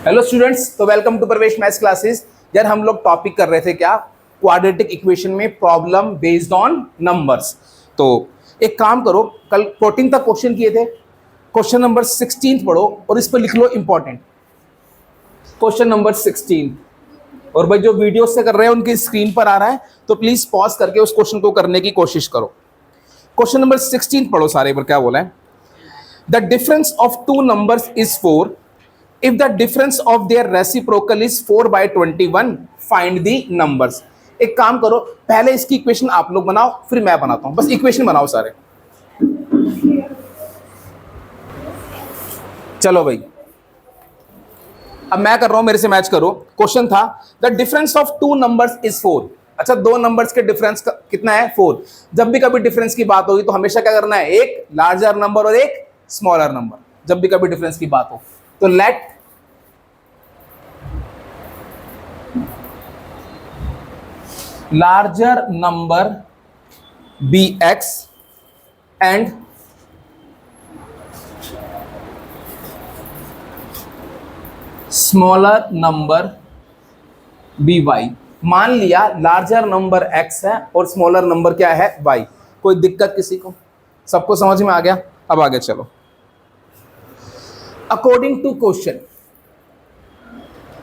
Hello students, तो welcome to प्रवेश maths classes. यार हम लोग टॉपिक कर रहे थे क्या, क्वाड्रेटिक इक्वेशन में प्रॉब्लम बेस्ड ऑन नंबर्स। तो एक काम करो, कल 14 तक क्वेश्चन किए थे, क्वेश्चन नंबर 16 पढ़ो और इस पर लिख लो इंपॉर्टेंट क्वेश्चन नंबर 16। और भाई जो वीडियो से कर रहे हैं उनकी स्क्रीन पर आ रहा है, तो प्लीज पॉज करके उस क्वेश्चन को करने की कोशिश करो। क्वेश्चन नंबर 16 पढ़ो सारे पर। क्या बोला है? The difference of two numbers is 4 if the difference of their reciprocal is 4/21 find the numbers। एक काम करो, पहले इसकी इक्वेशन आप लोग बनाओ, फिर मैं बनाता हूं। बस इक्वेशन बनाओ सारे। चलो भाई, अब मैं कर रहा हूं, मेरे से मैच करो। क्वेश्चन था the difference of two numbers is 4। अच्छा, दो नंबर्स के डिफरेंस कितना है? 4। जब भी कभी डिफरेंस की बात होगी तो हमेशा क्या करना है? एक लार्जर नंबर और एक स्मॉलर नंबर, जब भी कभी डिफरेंस की बात हो। तो let larger number be x and smaller number be y. मान लिया लार्जर नंबर एक्स है और स्मॉलर नंबर क्या है? वाई। कोई दिक्कत किसी को? सबको समझ में आ गया? अब आगे चलो। अकॉर्डिंग टू क्वेश्चन,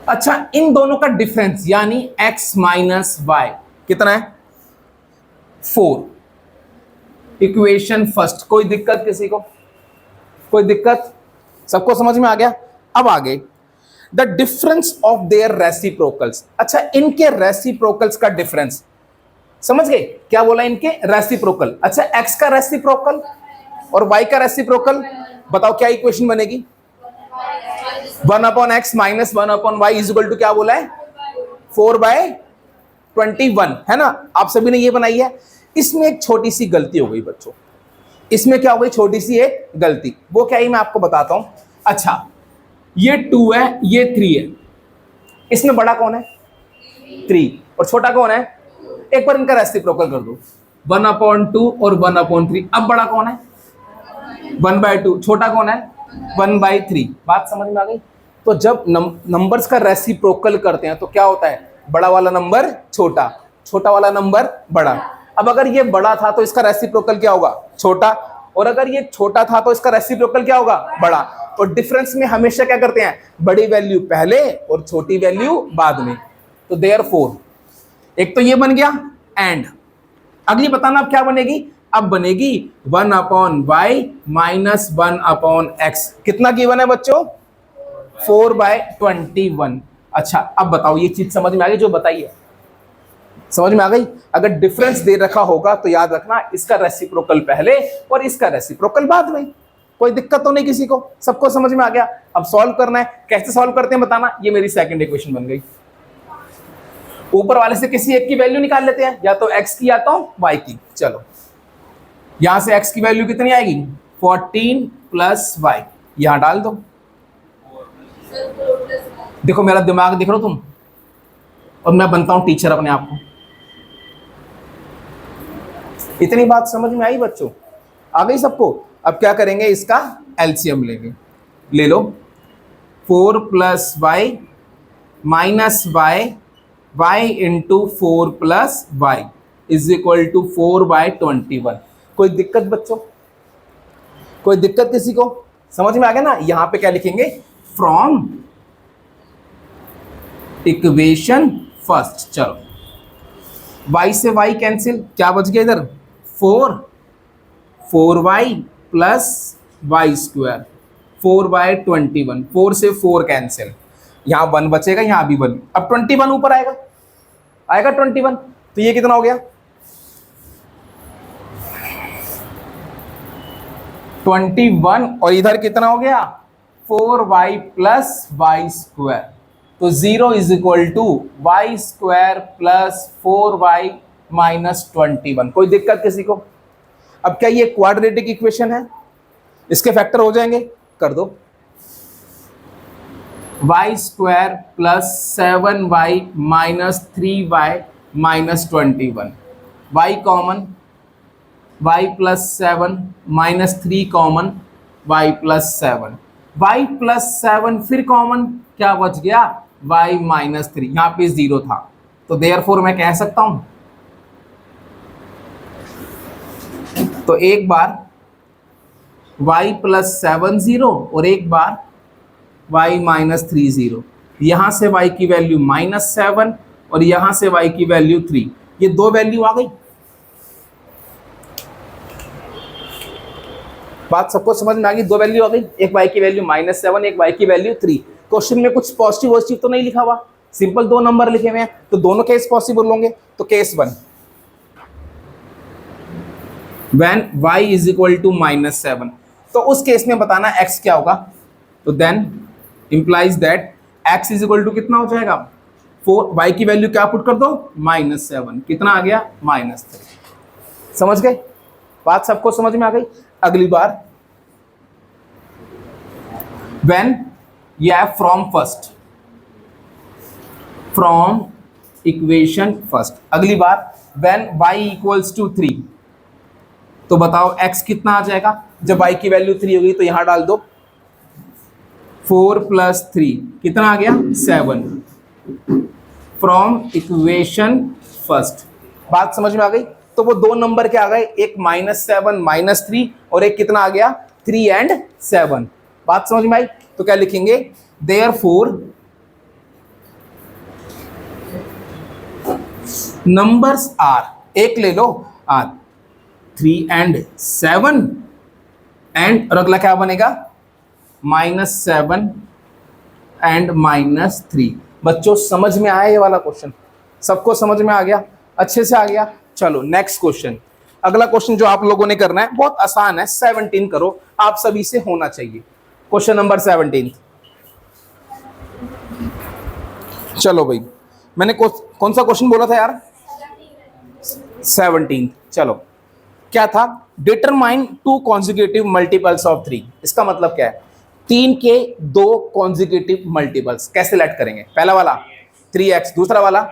अच्छा इन दोनों का डिफरेंस यानी x माइनस वाई कितना है? 4। Equation first. कोई दिक्कत किसी को? कोई दिक्कत? सबको समझ में आ गया? अब आगे the difference of their reciprocals. अच्छा इनके रेसिप्रोकल्स का डिफरेंस समझ गए? क्या बोला? इनके रेसिप्रोकल। अच्छा x का रेसिप्रोकल और y का रेसिप्रोकल बताओ, क्या इक्वेशन बनेगी? 1/x minus 1/y is equal to क्या बोला है? 4/21 है ना? आप सभी ने ये बनाई है। इसमें एक छोटी सी गलती हो गई बच्चों। इसमें क्या हो गई? छोटी सी एक गलती। वो क्या है मैं आपको बताता हूं। अच्छा ये 2 है, ये 3 है। इसमें बड़ा कौन है? 3। और छोटा कौन है? एक बार इनका रेसिप्रोकल कर दो, 1/2 और 1/3। अब बड़ा कौन है? 1/2। छोटा कौन है? 1/3। बात समझ में आ गई? तो जब नंबर्स का रेसिप्रोकल करते हैं तो क्या होता है? बड़ा वाला नंबर छोटा, छोटा वाला नंबर बड़ा। अब अगर ये बड़ा था तो इसका रेसिप्रोकल क्या होगा? छोटा। और अगर ये छोटा था तो इसका रेसिप्रोकल क्या होगा? बड़ा। और डिफरेंस में हमेशा क्या करते हैं? बड़ी वैल्यू पहले और छोटी वैल्यू बाद में। तो देयरफॉर एक तो ये बन गया एंड। अगली बताना अब क्या बनेगी? अब बनेगी 1/y माइनस 1/x। कितना गिवन है बच्चों? 4/21। अच्छा अब बताओ, ये चीज समझ में आ गई जो बताई है? समझ में आ गई? अगर डिफरेंस दे रखा होगा तो याद रखना इसका रेसिप्रोकल पहले और इसका रेसिप्रोकल बाद में। कोई दिक्कत तो नहीं किसी को? सबको समझ में आ गया? अब सॉल्व करना है। कैसे सॉल्व करते हैं बताना। ये मेरी सेकंड इक्वेशन बन गई। ऊपर वाले से किसी एक की वैल्यू निकाल लेते हैं, या तो x की या तो y की। चलो यहां से x की वैल्यू कितनी आएगी? 14 + y। यहां डाल दो। देखो मेरा दिमाग देख रहे हो तुम, और मैं बनता हूं टीचर अपने आप को। इतनी बात समझ में आई बच्चों? आ गई सबको? अब क्या करेंगे? इसका एलसीएम लेंगे। ले लो 4 + y minus y into 4 + y is equal to 4/21। कोई दिक्कत बच्चों? कोई दिक्कत किसी को? समझ में आ गया ना? यहां पे क्या लिखेंगे? From equation first. चलो y से y कैंसिल, क्या बच गया इधर? 4y + y², 4/21। 4 से 4 कैंसिल, यहां 1 बचेगा, यहां भी 1। अब 21 ऊपर आएगा, आएगा 21। तो ये कितना हो गया? 21। और इधर कितना हो गया? 4y + y²। तो 0 is equal to y² + 4y minus 21। कोई दिक्कत किसी को? अब क्या ये क्वाड्रेटिक इक्वेशन है? इसके फैक्टर हो जाएंगे, कर दो। y² + 7y minus 3y minus 21। y common, y + 7 minus 3 common, y + 7। y plus 7 फिर कॉमन, क्या बच गया, y माइनस 3, यहां पे 0 था, तो देयरफॉर मैं कह सकता हूं, तो एक बार y प्लस 7 0 और एक बार y माइनस 3 0, यहां से y की वैल्यू माइनस 7 और यहां से y की वैल्यू 3, ये दो वैल्यू आ गई। बात सबको समझ में आ गई, दो वैल्यू आ गई, एक y की वैल्यू माइनस 7, एक y की वैल्यू 3। क्वेश्चन में कुछ पॉजिटिव पॉजिटिव तो नहीं लिखा हुआ, सिंपल दो नंबर लिखे हुए हैं, तो दोनों केस पॉसिबल होंगे। तो case 1, when y is equal to minus 7, तो उस केस में बताना x क्या होगा, तो then implies that x is equal to कितना हो जाएगा, 4, y की वैल्यू क्या पुट कर दो, माइनस 7, कितना आ गया, माइनस 3। समझ गए, बात सबको समझ में आ गई। अगली बार, when you have from equation first, अगली बार व्हेन y इक्वल्स टू 3, तो बताओ x कितना आ जाएगा, जब y की वैल्यू 3 होगी तो यहां डाल दो 4 प्लस 3, कितना आ गया, 7 फ्रॉम इक्वेशन फर्स्ट। बात समझ में आ गई। तो वो दो नंबर के आ गए, एक -7 -3 और एक कितना आ गया, 3 and 7। बात समझ में आई। तो क्या लिखेंगे, देयरफॉर नंबर्स आर, एक ले लो 3 and 7 एंड, और अगला क्या बनेगा, -7 and -3। बच्चों समझ में आया ये वाला क्वेश्चन, सबको समझ में आ गया, अच्छे से आ गया। चलो नेक्स्ट क्वेश्चन, अगला क्वेश्चन जो आप लोगों ने करना है बहुत आसान है, 17 करो, आप सभी से होना चाहिए। क्वेश्चन नंबर 17, चलो भाई, मैंने कौन सा क्वेश्चन बोला था यार, 17। चलो क्या था, डिटरमाइन 2 कॉन्जिक्यूटिव मल्टीपल्स ऑफ 3। इसका मतलब क्या है, 3 के 2 कॉन्जिक्यूटिव मल्टीपल्स कैसे लेट करेंगे। पहला वाला 3x, दूसरा वाला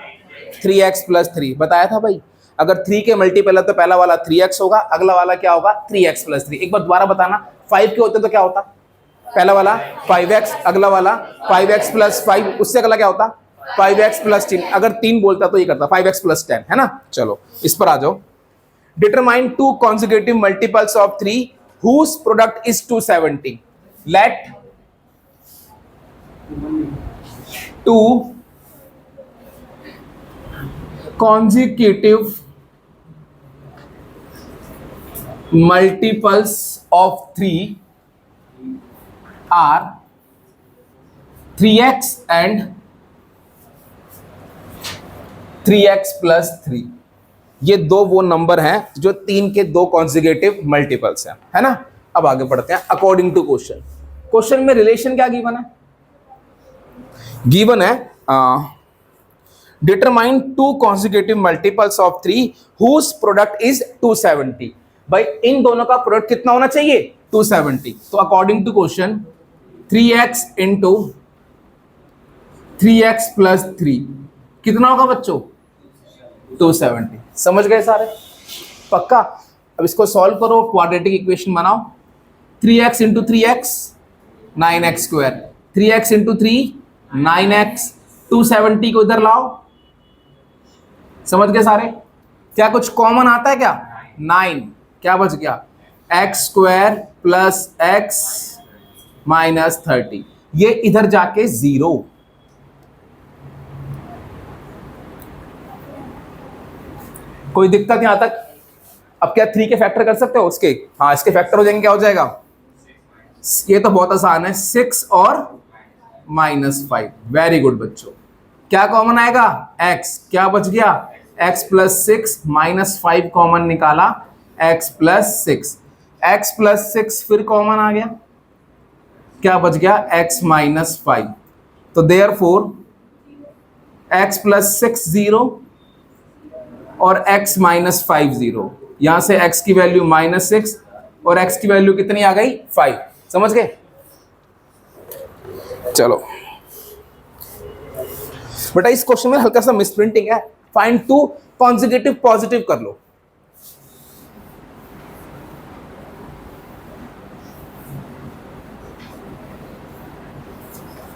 3x प्लस 3। बताया था भाई, अगर 3 के मल्टीपल है तो पहला वाला 3x होगा, अगला वाला क्या होगा, 3x प्लस 3। एक बार दोबारा बताना, 5 के होते तो क्या होता, पहला वाला 5x, अगला वाला 5x प्लस 5, उससे अगला क्या होता, 5x प्लस 10। अगर 3 बोलता तो ये करता 5x प्लस 10, है ना। चलो इस पर आ जाओ, determine 2 consecutive multiples of 3 whose product is 270। let 2 consecutive multiples of 3 are 3x and 3x plus 3। ये दो वो नंबर हैं जो 3 के 2 कॉन्जिक्यूटिव मल्टीपल्स हैं, है ना। अब आगे बढ़ते हैं, अकॉर्डिंग टू क्वेश्चन। क्वेश्चन में रिलेशन क्या गिवन है, गिवन है determine 2 consecutive multiples of 3 whose product is 270। भाई इन दोनों का प्रोडक्ट कितना होना चाहिए, 270। तो according to question 3x into 3x plus 3 कितना होगा बच्चों, 270। समझ गए सारे, पक्का। अब इसको सॉल्व करो, क्वाड्रेटिक इक्वेशन बनाओ, 3x into 3x 9x square, 3x into 3 9x, 270 को इधर लाओ। समझ गए सारे, क्या कुछ कॉमन आता है क्या, 9, क्या बच गया, x square plus x minus 30, ये इधर जाके 0। कोई दिक्कत यहां तक। अब क्या 3 के फैक्टर कर सकते हो उसके, हाँ इसके फैक्टर हो जाएंगे, क्या हो जाएगा, ये तो बहुत आसान है, 6 और -5। वेरी गुड बच्चों, क्या कॉमन आएगा, x, क्या बच गया, x प्लस 6 -5 कॉमन निकाला, x प्लस 6, x प्लस 6 फिर कॉमन आ गया, क्या बच गया, x माइनस 5। तो देयरफॉर x प्लस 6 0 और x माइनस 5 0, यहां से x की वैल्यू -6 और x की वैल्यू कितनी आ गई, 5। समझ गए। चलो बेटा इस क्वेश्चन में हल्का सा मिसप्रिंटिंग है, फाइंड 2 कॉन्जिक्यूटिव पॉजिटिव कर लो।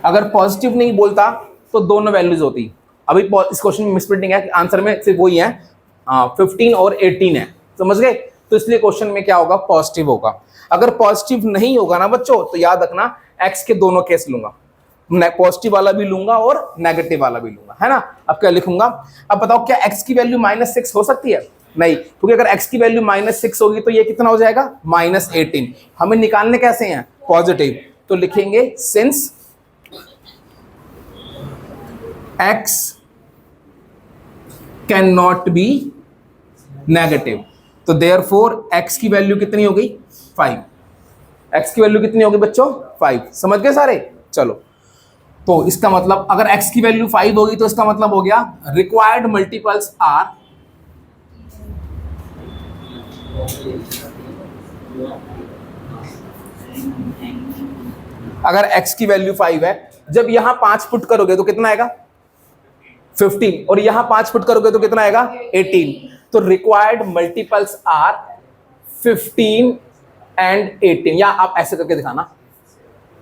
अगर पॉजिटिव नहीं बोलता तो दोनों वैल्यूज होती। अभी इस क्वेश्चन में मिसप्रिंटिंग है, आंसर में सिर्फ वही है 15 और 18 है, समझ गए। तो इसलिए क्वेश्चन में क्या होगा, पॉजिटिव होगा। अगर पॉजिटिव नहीं होगा ना बच्चों, तो याद रखना एक्स के दोनों केस लूंगा, पॉजिटिव वाला भी लूंगा और नेगेटिव वाला भी लूंगा, है ना। अब क्या लिखूंगा, अब बताओ क्या एक्स की वैल्यू -6 हो सकती है? नहीं, क्योंकि अगर एक्स की वैल्यू -6 होगी तो ये कितना हो जाएगा, -18। हमें निकालने कैसे हैं, पॉजिटिव। तो लिखेंगे since x can not be negative, तो देयरफॉर एक्स की वैल्यू कितनी हो गई, 5। एक्स की वैल्यू कितनी होगी बच्चों, 5। समझ गए सारे? चलो, तो इसका मतलब अगर x की वैल्यू 5 होगी तो इसका मतलब हो गया रिक्वायर्ड मल्टीपल्स आर, अगर x की वैल्यू 5 है, जब यहां 5 पुट करोगे तो कितना आएगा, 15, और यहां 5 पुट करोगे तो कितना आएगा, 18। तो रिक्वायर्ड मल्टीपल्स आर 15 एंड 18, या आप ऐसे करके दिखाना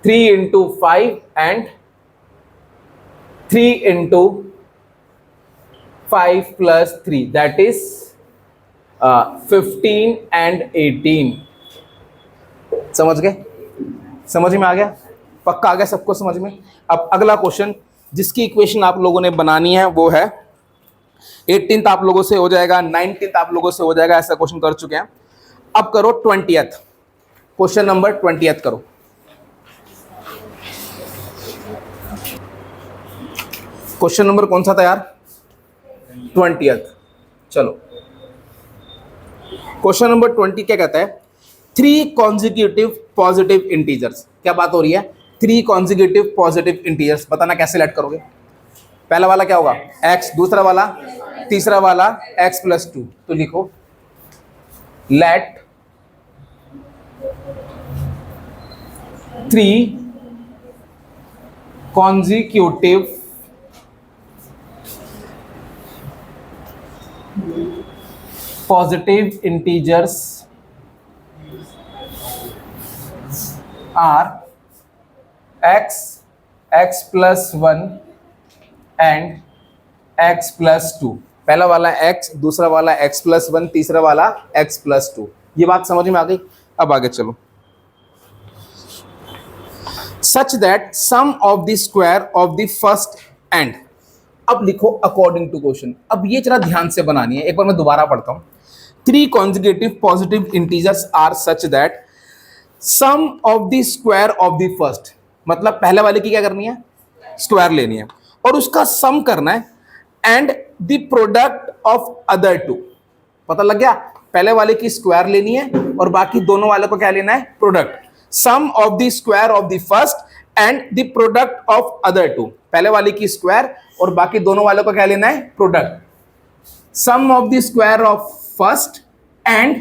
3 into 5 and 3 into 5 plus 3, that is 15 and 18। समझ गए? समझ में आ गया? पक्का आ गया सबको समझ में? अब अगला क्वेश्चन जिसकी इक्वेशन आप लोगों ने बनानी है वो है 18th आप लोगों से हो जाएगा, 19th आप लोगों से हो जाएगा, ऐसा क्वेश्चन कर चुके हैं। अब करो 20th, क्वेश्चन नंबर 20th करो। क्वेश्चन नंबर कौन सा था यार, 20th। चलो, क्वेश्चन नंबर 20 क्या कहता है, 3 कॉन्जिक्यूटिव पॉजिटिव इंटीजर्स। क्या बात हो रही है, 3 कॉन्जिक्यूटिव पॉजिटिव इंटीजर्स, बताना कैसे लेट करोगे। पहला वाला क्या होगा, x, दूसरा वाला, तीसरा वाला x + 2। तो लिखो let 3 consecutive positive integers are x, x + 1 and x + 2। पहला वाला x, दूसरा वाला x + 1, तीसरा वाला x + 2। ये बात समझ में आ गई? अब आगे चलो। such that sum of the square of the first and, अब लिखो अकॉर्डिंग टू क्वेश्चन। अब ये जरा ध्यान से बनानी है, एक बार मैं दोबारा पढ़ता हूं। 3 consecutive positive integers are such that sum of the square of the first, मतलब पहले वाले की क्या करनी है, स्क्वायर लेनी है और उसका सम करना है, and the product of other two. पता लग गया, पहले वाले की स्क्वायर लेनी है और बाकी दोनों वाले को क्या लेना है, product. Sum of the square of the first and the product of other two, पहले वाले की स्क्वायर और बाकी दोनों वालों को क्या लेना है, product. Sum of the square of first and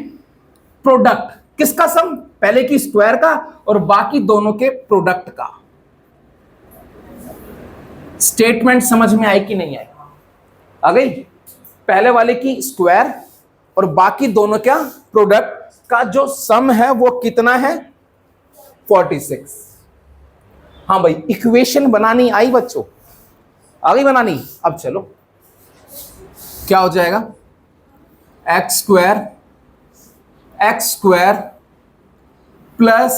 product, किसका सम, पहले की स्क्वायर का और बाकी दोनों के प्रोडक्ट का। स्टेटमेंट समझ में आई कि नहीं आई? आ गई? पहले वाले की स्क्वायर और बाकी दोनों क्या, प्रोडक्ट का जो सम है वो कितना है, 46। हाँ भाई, इक्वेशन बनानी आई बच्चों, आ गई बनानी? अब चलो, क्या हो जाएगा, x square plus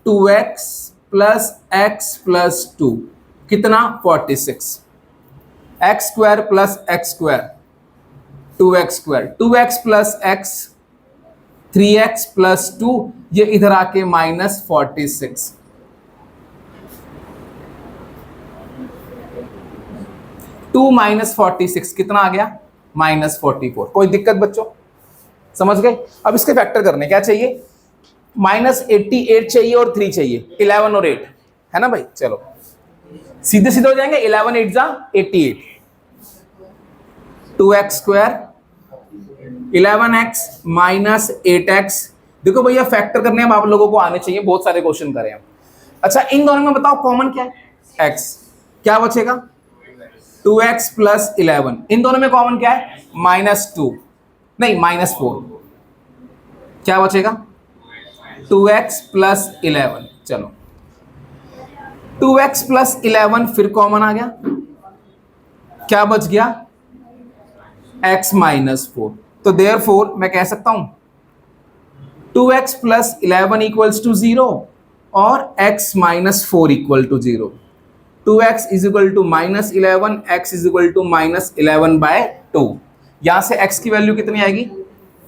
2x plus x plus 2 कितना, 46। X square plus x square 2x square, 2x plus x 3x plus 2, ये इधर आके -46। टू माइनस 46 कितना आ गया, -44। कोई दिक्कत बच्चों, समझ गए? अब इसके फैक्टर करने क्या चाहिए, -88 चाहिए और 3 चाहिए, 11 और 8, है ना भाई। चलो सीधे सीधे हो जाएंगे, 11 8 जा 88, 2x square 11x minus 8x। देखो भैया फैक्टर करने अब आप लोगों को आने चाहिए, बहुत सारे क्वेश्चन करे हम। अच्छा, इन दोनों में बताओ कॉमन क्या है, x, क्या बचेगा, 2x प्लस 11। इन दोनों में कॉमन क्या है, -2, नहीं -4, क्या बचेगा, 2x प्लस 11। चलो 2x प्लस 11 फिर कॉमन आ गया, क्या बच गया, x माइनस 4। तो देयरफॉर मैं कह सकता हूं 2x प्लस 11 इक्वल्स टू 0 और x minus 4 equal to 0। 2x is equal to minus 11, x is equal to minus 11 by 2। यहां से x की वैल्यू कितनी आएगी,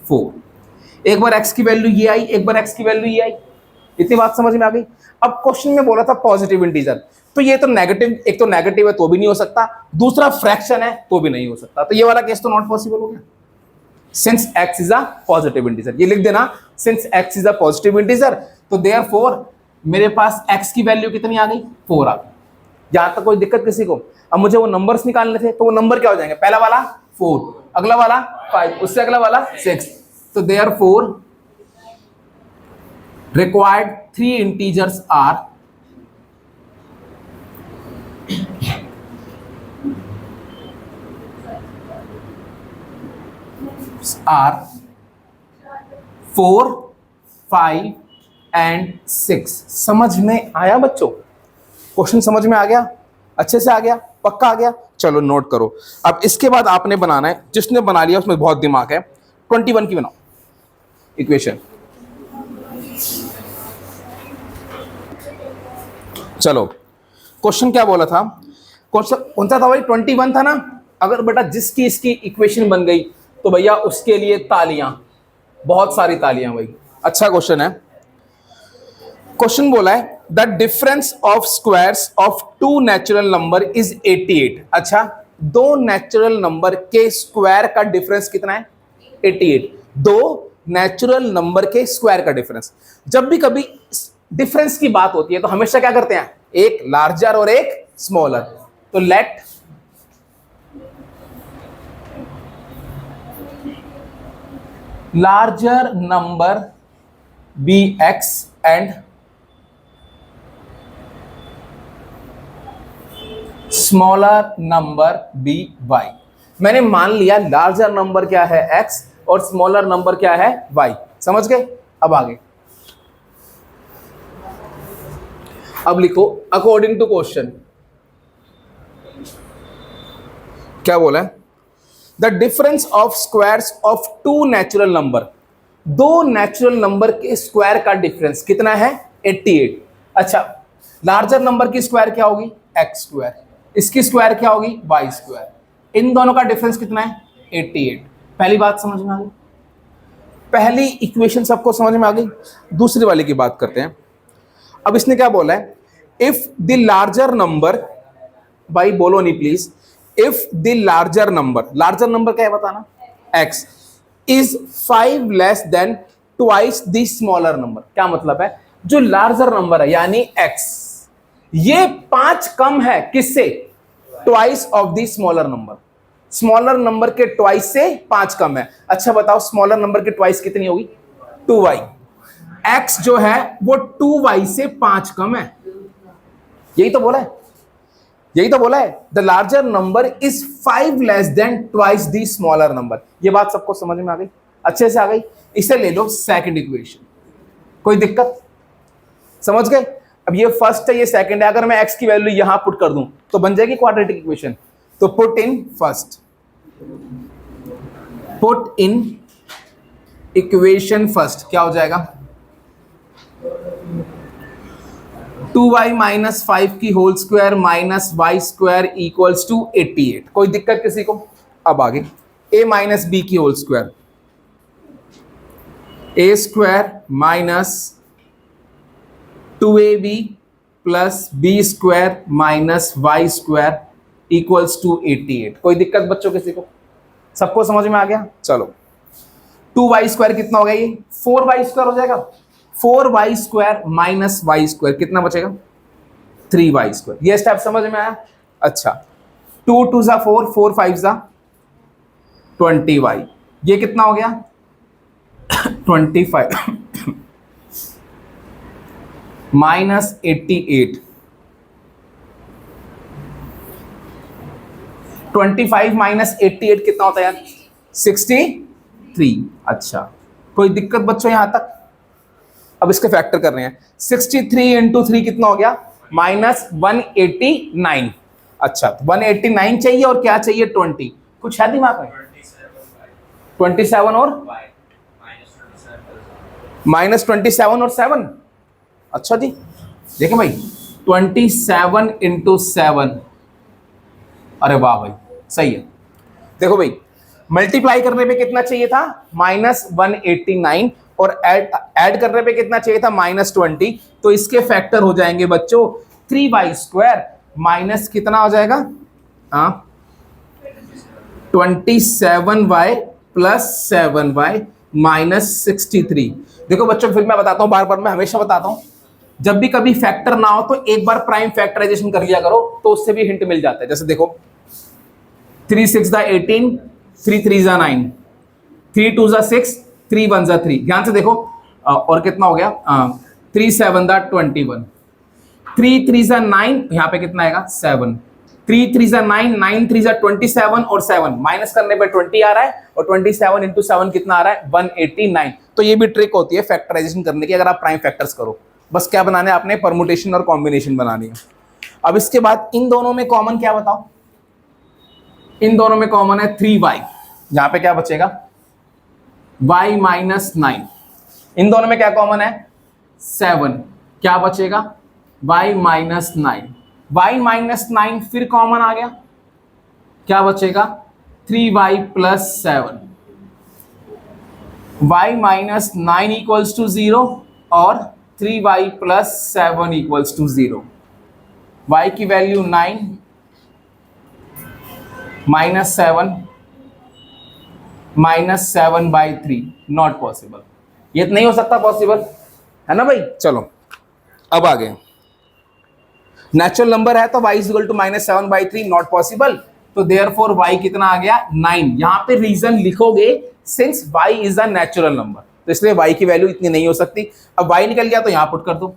4। एक बार x की वैल्यू ये आई, एक बार x की वैल्यू ये आई। इतनी बात समझ में आ गई। अब क्वेश्चन में बोला था पॉजिटिव इंटीजर, तो ये तो नेगेटिव, एक तो नेगेटिव है तो भी नहीं हो सकता, दूसरा फ्रैक्शन है तो भी नहीं हो सकता, तो ये वाला केस तो नॉट पॉसिबल हो गया। Since x is a positive integer, ये लिख देना, since x is a positive integer, तो देयरफॉर मेरे पास x की वैल्यू कितनी आ गई, 4 आ गई। यहां तक कोई दिक्कत किसी को? अब मुझे वो नंबर्स निकालने थे, तो वो नंबर क्या हो जाएंगे, पहला वाला 4, अगला वाला 5, उससे अगला वाला 6। तो therefore required 3 integers are are 4, 5 and 6। समझ में आया बच्चों? क्वेश्चन समझ में आ गया, अच्छे से आ गया, पक्का आ गया? चलो नोट करो। अब इसके बाद आपने बनाना है, जिसने बना लिया उसमें बहुत दिमाग है, 21 की बनाओ इक्वेशन। चलो क्वेश्चन क्या बोला था, क्वेश्चन कौन सा था भाई, 21 था ना। अगर बेटा जिसकी इसकी इक्वेशन बन गई तो भैया उसके लिए तालियां, बहुत सारी तालियां भाई। अच्छा क्वेश्चन है। क्वेश्चन बोला है the difference of squares of 2 natural number is 88। अच्छा, 2 नेचुरल नंबर के स्क्वायर का डिफरेंस कितना है, 88। 2 नेचुरल नंबर के स्क्वायर का डिफरेंस। जब भी कभी डिफरेंस की बात होती है तो हमेशा क्या करते हैं, एक लार्जर और एक स्मॉलर। तो let larger number be x and smaller number be y। मैंने मान लिया लार्जर नंबर क्या है x और स्मॉलर नंबर क्या है y। समझ गए? अब आगे, अब लिखो अकॉर्डिंग टू क्वेश्चन क्या बोला है, the difference of squares of 2 natural number. 2 natural number के स्क्वायर का डिफरेंस कितना है, 88। अच्छा, लार्जर नंबर की स्क्वायर क्या होगी, एक्स स्क्वायर, इसकी स्क्वायर क्या होगी, वाई स्क्वायर। इन दोनों का डिफरेंस कितना है, 88। पहली बात समझ में आ गई, पहली इक्वेशन सबको समझ में आ गई। दूसरी वाली की बात करते हैं। अब इसने क्या बोला है, इफ द लार्जर नंबर, भाई बोलो नहीं please, if the larger number क्या है बताना, x is 5 less than twice the smaller number. क्या मतलब है, जो लार्जर नंबर है यानी x, ये 5 कम है किससे, twice of the smaller number. Smaller number के ट्वाइस से 5 कम है। अच्छा बताओ, स्मॉलर नंबर की ट्वाइस कितनी होगी, 2y। x जो है वो 2y से 5 कम है। यही तो बोला है, यही तो बोला है, the larger number is 5 less than twice the smaller number. ये बात सबको समझ में आ गई, अच्छे से आ गई। इसे ले लो सेकंड इक्वेशन, कोई दिक्कत, समझ गए? अब ये फर्स्ट है, ये सेकंड है। अगर मैं x की वैल्यू यहां पुट कर दूं तो बन जाएगी क्वाड्रेटिक इक्वेशन। तो put in first, put in equation first, क्या हो जाएगा, 2y माइनस 5 की whole square minus y square equals to 88। कोई दिक्कत किसी को? अब आगे, a माइनस बी की whole square, a square minus 2ab plus b square minus y square equals to 88। कोई दिक्कत बच्चों किसी को? सबको समझ में आ गया? चलो, 2y स्क्वायर कितना हो गया, ये 4y स्क्वायर हो जाएगा। 4y square minus y square कितना बचेगा, 3y स्क्वायर। ये स्टेप समझ में आया? अच्छा, 2 2 जा 4, 4 5 जा 20y, ये कितना हो गया 25 माइनस 88, 25 माइनस 88 कितना होता है यार, 63। अच्छा, कोई दिक्कत बच्चों यहां तक? अब इसके फैक्टर कर रहे हैं, 63 इंटू 3 कितना हो गया, माइनस 189। अच्छा, तो 189 चाहिए और क्या चाहिए 20। कुछ है दिमाग में? 27 और माइनस 27 और 7। अच्छा जी, देखें भाई 27 इंटू 7। अरे वाह भाई, सही है। देखो भाई, मल्टीप्लाई करने पे कितना चाहिए था? माइनस 189, और ऐड करने पे कितना चाहिए था? माइनस 20। तो इसके फैक्टर हो जाएंगे बच्चों 3y² माइनस कितना हो जाएगा? 27y plus 7y minus 63। देखो बच्चों, फिर मैं बताता हूं, बार बार मैं हमेशा बताता हूं, जब भी कभी फैक्टर ना हो तो एक बार प्राइम फैक्टराइजेशन कर लिया करो, तो उससे भी हिंट मिल जाता है। जैसे देखो 3 6 18, 3 3 9, 3 2 6, 3 1 3। ध्यान से देखो, और कितना हो गया? 3 7 21, 3 3 9, यहाँ पे कितना आएगा? 7। 3 3 9, 9 3 27 और 7 माइनस करने पे 20 आ रहा है, और 27 इंटू 7 कितना आ रहा है? 189। तो ये भी ट्रिक होती है फैक्टराइजेशन करने की, अगर आप प्राइम फैक्टर्स करो। बस क्या बनाना है आपने? परमुटेशन और कॉम्बिनेशन बनानी है। अब इसके बाद इन दोनों में कॉमन क्या बताओ? इन दोनों में कॉमन है 3y। यहां पे क्या बचेगा? y minus 9। इन दोनों में क्या कॉमन है? 7। क्या बचेगा? y minus 9। y माइनस 9 फिर कॉमन आ गया, क्या बचेगा? 3y plus 7। y minus 9 equals to 0 और 3y plus 7 equals to 0। y की value 9 minus 7 minus 7/3। Not possible, ये नहीं हो सकता पॉसिबल, है ना भाई। चलो अब आगे, नेचुरल नंबर है तो y equal to minus 7/3, not possible. तो देयरफॉर y कितना आ गया? 9। यहां पे रीजन लिखोगे, since y is a natural number, तो इसलिए y की वैल्यू इतनी नहीं हो सकती। अब y निकल गया तो यहां पुट कर दो,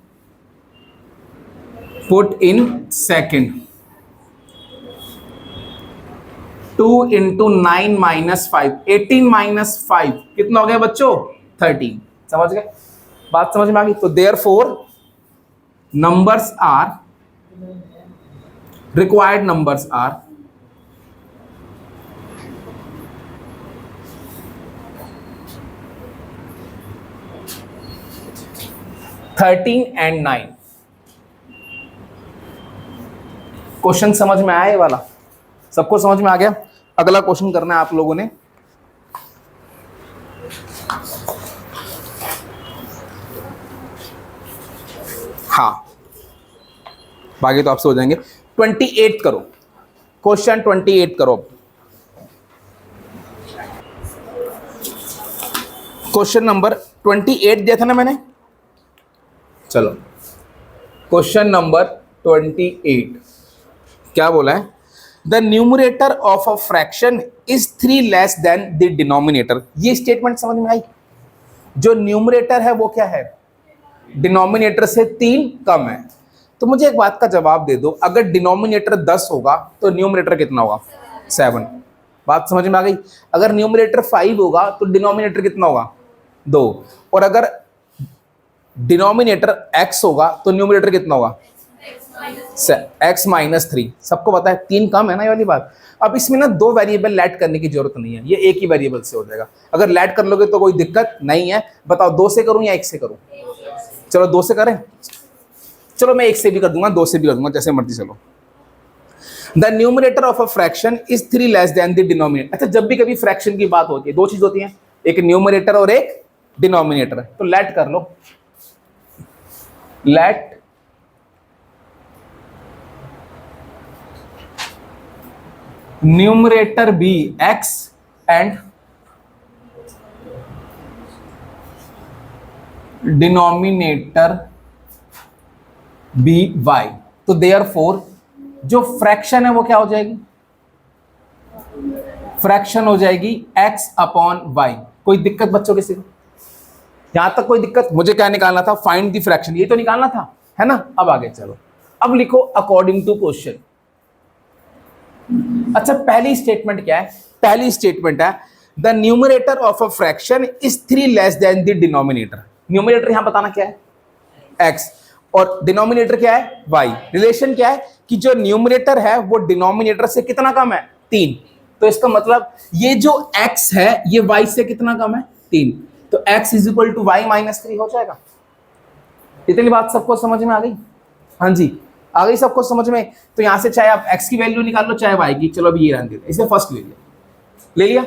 put in second. 2 into 9 minus 5, 18 minus 5 कितना हो गया बच्चों? 13। समझ गए? बात समझ में आ गई? तो therefore numbers are, required numbers are 13 and 9। Question समझ में आया ये वाला? सबको समझ में आ गया? अगला क्वेश्चन करना है आप लोगों ने। हाँ, बाकी तो आपसे हो जाएंगे। 28 करो, क्वेश्चन 28 करो। क्वेश्चन नंबर 28 दिया था ना मैंने। चलो क्वेश्चन नंबर 28 क्या बोला है? The numerator of a fraction is 3 less than the denominator. ये स्टेटमेंट समझ में आई? जो न्यूमरेटर है वो क्या है? डिनोमिनेटर से 3 कम है। तो मुझे एक बात का जवाब दे दो, अगर डिनोमिनेटर 10 होगा तो न्यूमरेटर कितना होगा? 7। बात समझ में आ गई? अगर न्यूमरेटर 5 होगा तो डिनोमिनेटर कितना होगा? 2। और अगर डिनोमिनेटर x होगा तो न्यूमरेटर कितना होगा? x minus 3। सबको पता है 3 कम है ना, ये वाली बात। अब इसमें ना 2 वेरिएबल लैट करने की जरूरत नहीं है, ये एक ही वेरिएबल से हो जाएगा। अगर लैट कर लोगे तो कोई दिक्कत नहीं है। बताओ 2 से करूं या 1 से करूं? चलो 2 से करें। चलो मैं 1 से भी कर दूंगा, 2 से भी कर दूंगा, जैसे मर्जी। चलो, the numerator of a fraction is 3 less than the denominator. अच्छा, जब भी कभी फ्रैक्शन की बात होती है, 2 चीज होती है, एक न्यूमरेटर और एक डिनोमिनेटर। तो लैट कर लो, let numerator be x and denominator be y। तो देयरफॉर जो फ्रैक्शन है वो क्या हो जाएगी? फ्रैक्शन हो जाएगी x अपॉन y। कोई दिक्कत बच्चों किसी को? यहां तक कोई दिक्कत? मुझे क्या निकालना था? फाइंड द फ्रैक्शन, ये तो निकालना था, है ना। अब आगे चलो, अब लिखो अकॉर्डिंग टू क्वेश्चन। अच्छा, पहली स्टेटमेंट क्या है? पहली स्टेटमेंट है the numerator of a fraction is 3 less than the denominator. Numerator यहां बताना क्या है? x, और डिनोमिनेटर क्या है y। रिलेशन क्या है कि जो न्यूमरेटर है वो डिनोमिनेटर से कितना कम है 3। तो इसका मतलब ये जो x है ये y से कितना कम है 3। तो x is equal to y minus 3 हो जाएगा। इतनी बात सबको समझ में आ गई? हाँ जी, आ गई सबको समझ में? तो यहां से चाहे आप x की वैल्यू निकाल लो चाहे y की। चलो अभी ये रहने देते, इसे फर्स्ट ले लिया।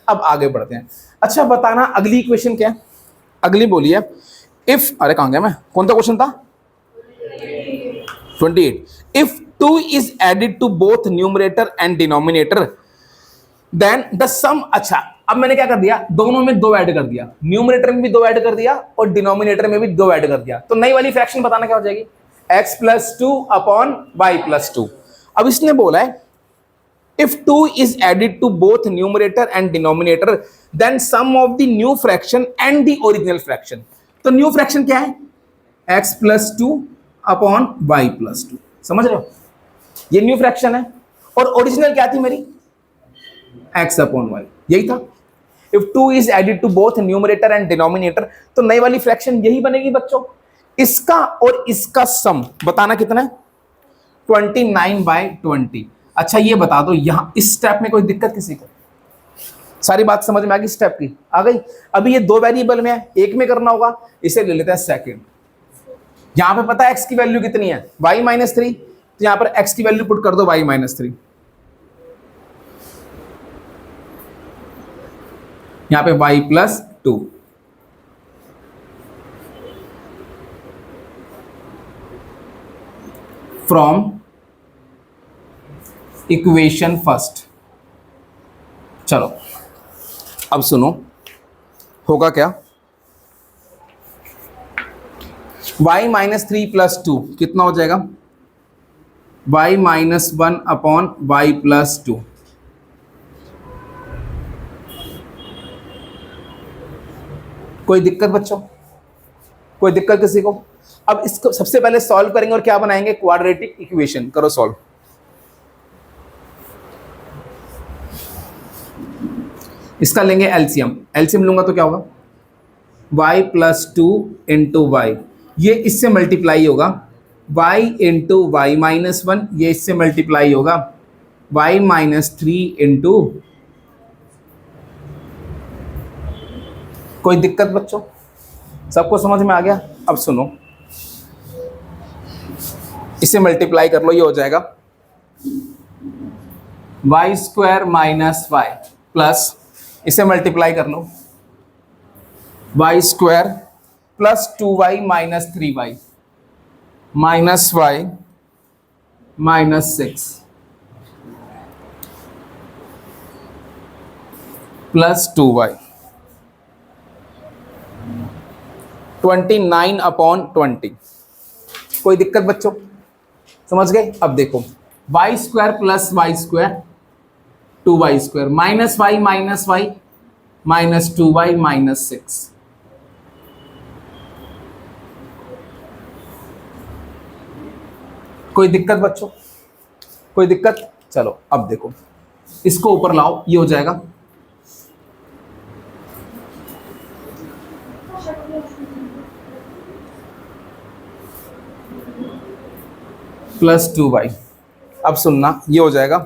अब आगे बढ़ते हैं। अच्छा बताना अगली इक्वेशन क्या है? अगली बोलिए इफ, अरे कहां गया मैं, कौन सा क्वेश्चन था? 28। If 2 is added to both numerator and denominator then the sum. अच्छा अब मैंने क्या कर दिया, दोनों में 2 ऐड कर दिया, न्यूमरेटर में भी 2 ऐड कर दिया और डिनोमिनेटर में भी 2 ऐड कर दिया। तो नई वाली फ्रैक्शन बताना क्या हो जाएगी? x plus 2 upon y plus 2। अब इसने बोला है if 2 is added to both numerator and denominator then sum of the new fraction and the original fraction। तो न्यू फ्रैक्शन क्या है? x plus 2 upon y plus 2। समझ रहे हो? ये न्यू फ्रैक्शन है। और ओरिजिनल क्या थी मेरी? x अपॉन y, यही था। if 2 is added to both numerator and denominator तो नई वाली फ्रैक्शन यही बनेगी बच्चों। इसका और इसका सम बताना कितना है? 29/20। अच्छा ये बता दो यहां इस स्टेप में कोई दिक्कत किसी को? सारी बात समझ में आ गई? स्टेप की आ गई? अभी ये 2 वेरिएबल में है, एक में करना होगा, इसे ले लेते हैं सेकंड। यहां पे पता है x की वैल्यू कितनी है? y minus 3। तो यहां पर x की वैल्यू पुट कर दो y माइनस 3। यहां पे y plus 2। From equation first. चलो अब सुनो होगा क्या? y माइनस 3 प्लस 2 कितना हो जाएगा? y minus 1 upon y plus 2। कोई दिक्कत बच्चों? कोई दिक्कत किसी को? अब इसको सबसे पहले सॉल्व करेंगे और क्या बनाएंगे? Quadratic equation. करो सॉल्व। इसका लेंगे एलसीएम। एलसीएम लूंगा तो क्या होगा? y प्लस 2 इंटू वाई, ये इससे मल्टीप्लाई होगा y इंटू वाई माइनस 1, ये इससे मल्टीप्लाई होगा y माइनस 3 इंटू। कोई दिक्कत बच्चों? सबको समझ में आ गया? अब सुनो, इसे मल्टीप्लाई कर लो, ये हो जाएगा y square minus y plus, इसे मल्टीप्लाई कर लो y square plus 2y minus 3y minus y minus 6 plus 2y 29 upon 20। कोई दिक्कत बच्चों? समझ गए? अब देखो y square plus y square 2y square minus y minus 2y minus 6। कोई दिक्कत बच्चों? कोई दिक्कत? चलो अब देखो, इसको ऊपर लाओ, ये हो जाएगा प्लस 2y। अब सुनना, ये हो जाएगा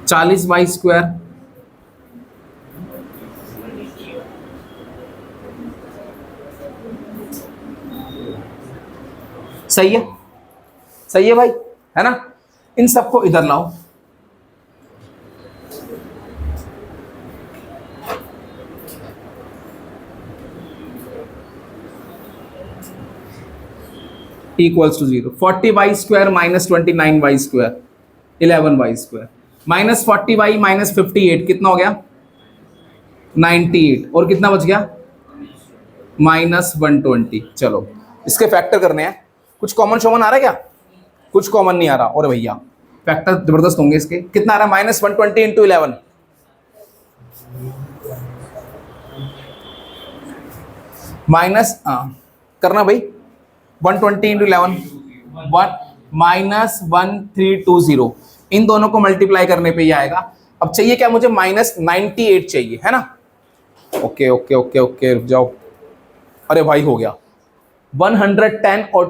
40y स्क्वायर सही है? सही है भाई, है ना? इन सबको इधर लाओ, equals to 0। 40y square minus 29y square 11y square minus 40y minus 58 कितना हो गया? 98। और कितना बच गया? माइनस 120। चलो इसके फैक्टर करने हैं। कुछ कॉमन शॉमन आ रहा है क्या? कुछ कॉमन नहीं आ रहा। और भैया फैक्टर जबरदस्त होंगे इसके। कितना आ रहा है? माइनस 120 इंटू 11 माइनस करना भाई 120 इंटू 11 माइनस 1320। इन दोनों को मल्टीप्लाई करने पे ये आएगा। अब चाहिए क्या मुझे? माइनस 98 चाहिए, है ना? ओके ओके ओके ओके रुक जाओ, अरे भाई हो गया 110 और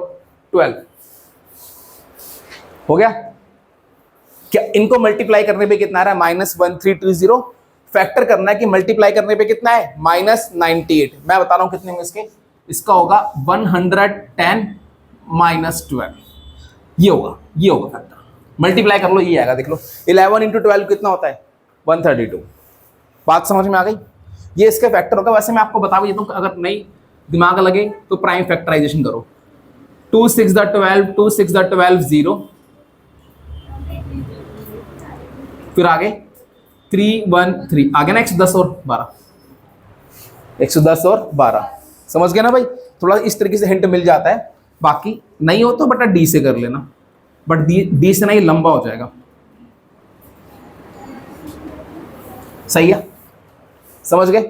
12 हो गया क्या? इनको मल्टीप्लाई करने पे कितना आ रहा है? -1320। फैक्टर करना है कि मल्टीप्लाई करने पे कितना है? -98। मैं बता रहा हूं कितने होंगे इसके। इसका होगा 110 -12, ये होगा फैक्टर। मल्टीप्लाई कर लो, ये आएगा, देख लो 11 × 12 कितना होता है? 132। बात समझ में आ गई? ये इसका फैक्टर होगा। वैसे मैं आपको बता भी देता हूं, अगर नहीं दिमाग लगे तो प्राइम फैक्टराइजेशन करो। 2 6 12, 2 6 12 0, फिर आगे 3 1 3, आगे ना 110 और 12, 110 और 12। समझ गए ना भाई? थोड़ा इस तरीके से हिंट मिल जाता है। बाकी नहीं हो तो बेटा डी से कर लेना, बट डी से नहीं लंबा हो जाएगा। सही है? समझ गए?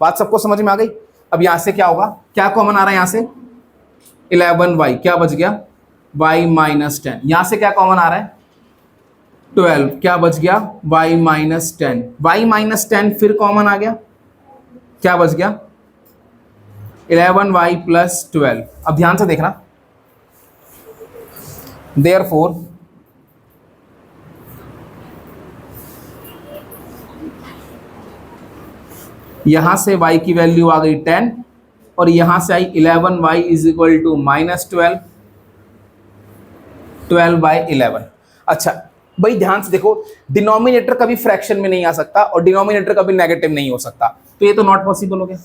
बात सबको समझ में आ गई? अब यहां से क्या होगा? क्या कॉमन आ रहा है यहां से? 11y, क्या बच गया? y -10। यहां से क्या कॉमन आ रहा है? 12, क्या बच गया? y -10। y -10 फिर कॉमन आ गया, क्या बच गया? 11y + 12। अब ध्यान से देखना, देयरफॉर यहां से y की वैल्यू आ गई 10 और यहां से आई 11y = -12, 12/11। अच्छा भाई ध्यान से देखो, डिनोमिनेटर कभी फ्रैक्शन में नहीं आ सकता और डिनोमिनेटर कभी नेगेटिव नहीं हो सकता, तो ये तो नॉट पॉसिबल हो गया,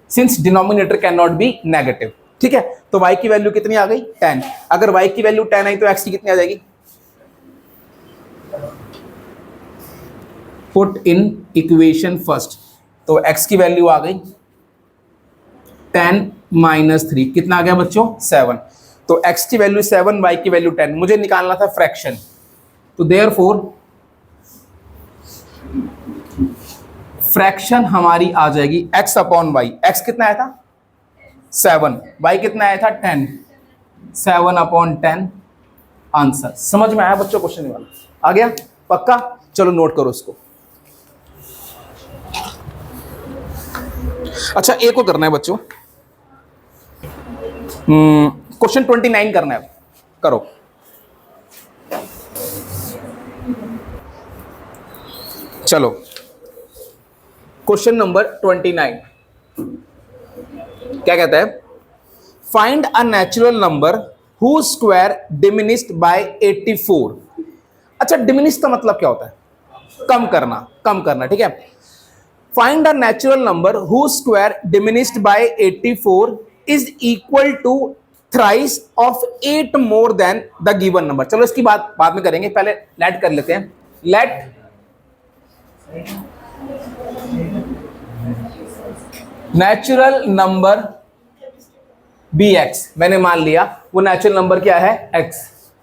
since denominator can not be negative. ठीक है, तो y की वैल्यू कितनी आ गई? 10। अगर y की वैल्यू 10 आई तो x की कितनी आ जाएगी? पुट इन इक्वेशन फर्स्ट, तो x की वैल्यू आ गई 10 - 3, कितना आ गया बच्चों? 7। तो x की वैल्यू 7, y की वैल्यू 10, मुझे निकालना था फ्रैक्शन, तो देयरफॉर फ्रैक्शन हमारी आ जाएगी x/y। x कितना आया था? 7, y कितना आया था? 10, 7/10 आंसर। समझ में आया बच्चों? क्वेश्चन वाला आ गया पक्का? चलो नोट करो इसको। अच्छा एक को करना है बच्चों, क्वेश्चन 29 करना है, करो। चलो क्वेश्चन नंबर 29 क्या कहता है? Find a natural number who square diminished by 84। अच्छा डिमिनिश का मतलब क्या होता है? कम करना, ठीक है। Find a natural number who square diminished by 84 is equal to thrice of 8 more than the given number. चलो इसकी बात बाद में करेंगे, पहले लेट कर लेते हैं। Let natural number be x, मैंने मान लिया वो नेचुरल नंबर क्या है? एक्स।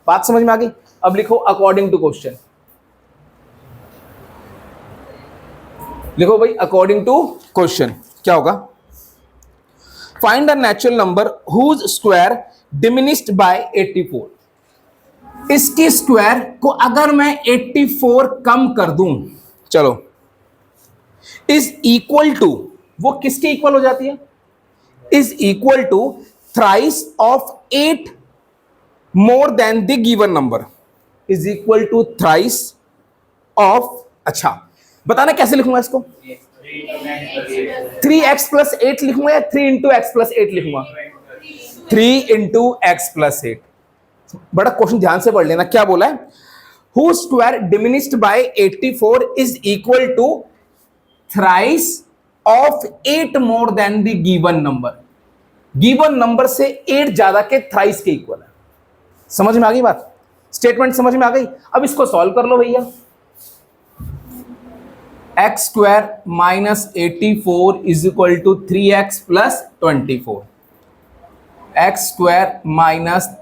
बात समझ में आ गई? अब लिखो अकॉर्डिंग टू क्वेश्चन, लिखो भाई अकॉर्डिंग टू क्वेश्चन क्या होगा? Find a natural number whose square diminished by 84। इसके स्क्वायर को अगर मैं 84 कम कर दूं, चलो, इज इक्वल टू, वो किसके इक्वल हो जाती है? Is equal to thrice of 8 more than the given number, is equal to thrice of. अच्छा बताना कैसे लिखूंगा इसको? 3x + 8 लिखूंगा या 3 × x + 8 लिखूंगा? 3 × x + 8। बड़ा क्वेश्चन ध्यान से पढ़ लेना, क्या बोला है? Who square diminished by 84 is equal to thrice of 8 more than the given number. Given number से 8 ज्यादा के थ्राइस के इक्वल है। समझ में आ गई बात? स्टेटमेंट समझ में आ गई? अब इसको सॉल्व कर लो भैया। x² - 84 is equal to 3x + 24। x² -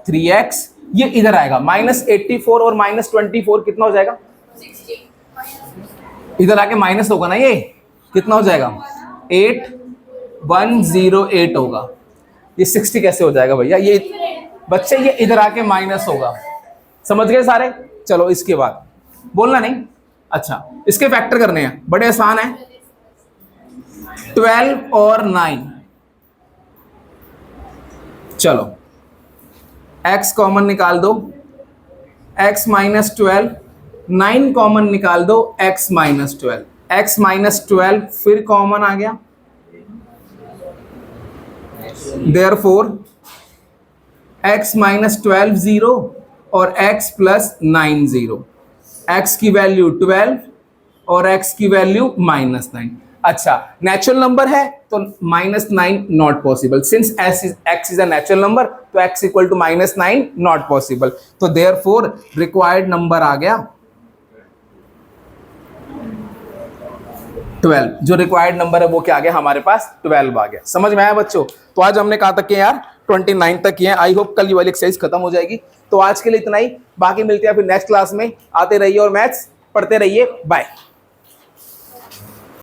3x, ये इधर आएगा, -84 और -24 कितना हो जाएगा? 60। इधर आके माइनस होगा ना, ये कितना हो जाएगा? 8108 होगा। ये 60 कैसे हो जाएगा भैया? ये बच्चे ये इधर आके माइनस होगा। समझ गए सारे? चलो इसके बाद बोलना नहीं। अच्छा इसके फैक्टर करने हैं, बड़े आसान है। 12 और 9, चलो x कॉमन निकाल दो, x माइनस 12, 9 कॉमन निकाल दो, x माइनस 12, x माइनस 12 फिर कॉमन आ गया, देयरफॉर x माइनस 12 0 और x प्लस 9 0, x की वैल्यू 12 और x की वैल्यू माइनस 9। अच्छा, नेचुरल नंबर है तो minus 9 not possible, since x is a natural number तो x equal to minus 9 not possible, तो देयरफॉर रिक्वायर्ड नंबर आ गया 12। जो रिक्वायर्ड नंबर है वो क्या आ गया हमारे पास, 12 आ गया। समझ में आया बच्चों? तो आज हमने कहा तक किए यार 29 तक किए। आई होप कल ये वाली एक्सरसाइज खत्म हो जाएगी। तो आज के लिए इतना ही, बाकी मिलते हैं फिर नेक्स्ट क्लास में। आते रहिए और मैथ्स पढ़ते रहिए। बाय।